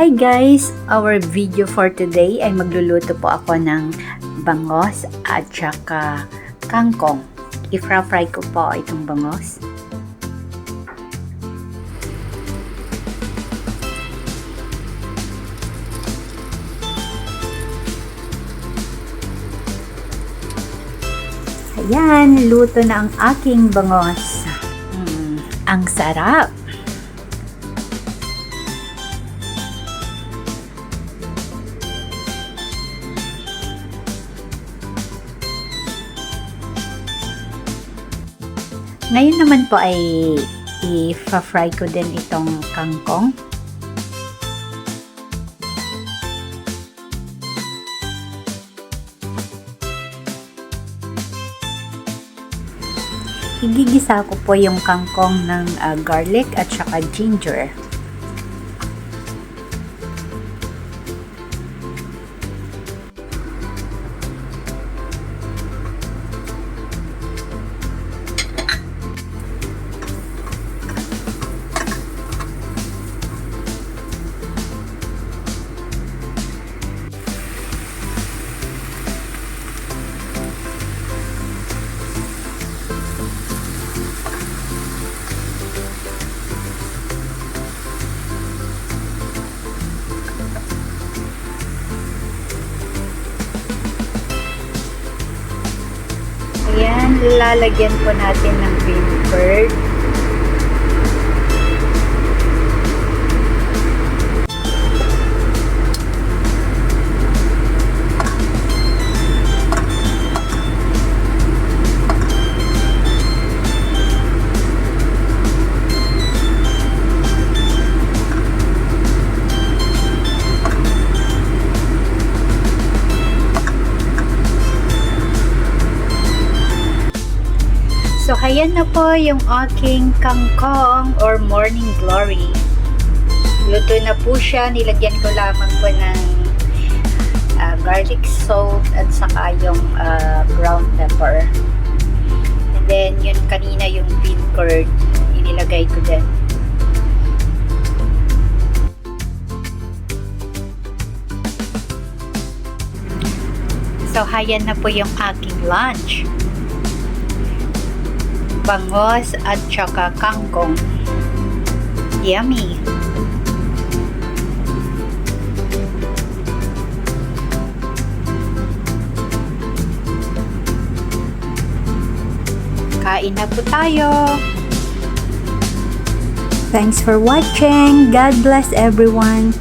Hi guys! Our video for today ay magluluto po ako ng bangos at saka kangkong. I-fry ko po itong bangos. Ayan, luto na ang aking bangos. Ang sarap! Ngayon naman po ay i-fry ko din itong kangkong. Igigisa ko po yung kangkong ng garlic at saka ginger. Ayan, lalagyan po natin ng bean curd. So, ayan na po yung aking kangkong or morning glory. Luto na po siya. Nilagyan ko lamang po ng garlic salt at saka yung ground pepper. And then, yun kanina yung bean curd. Inilagay ko din. So, ayan na po yung aking lunch. Bangos at saka kangkong. Yummy! Kain na po tayo! Thanks for watching! God bless everyone!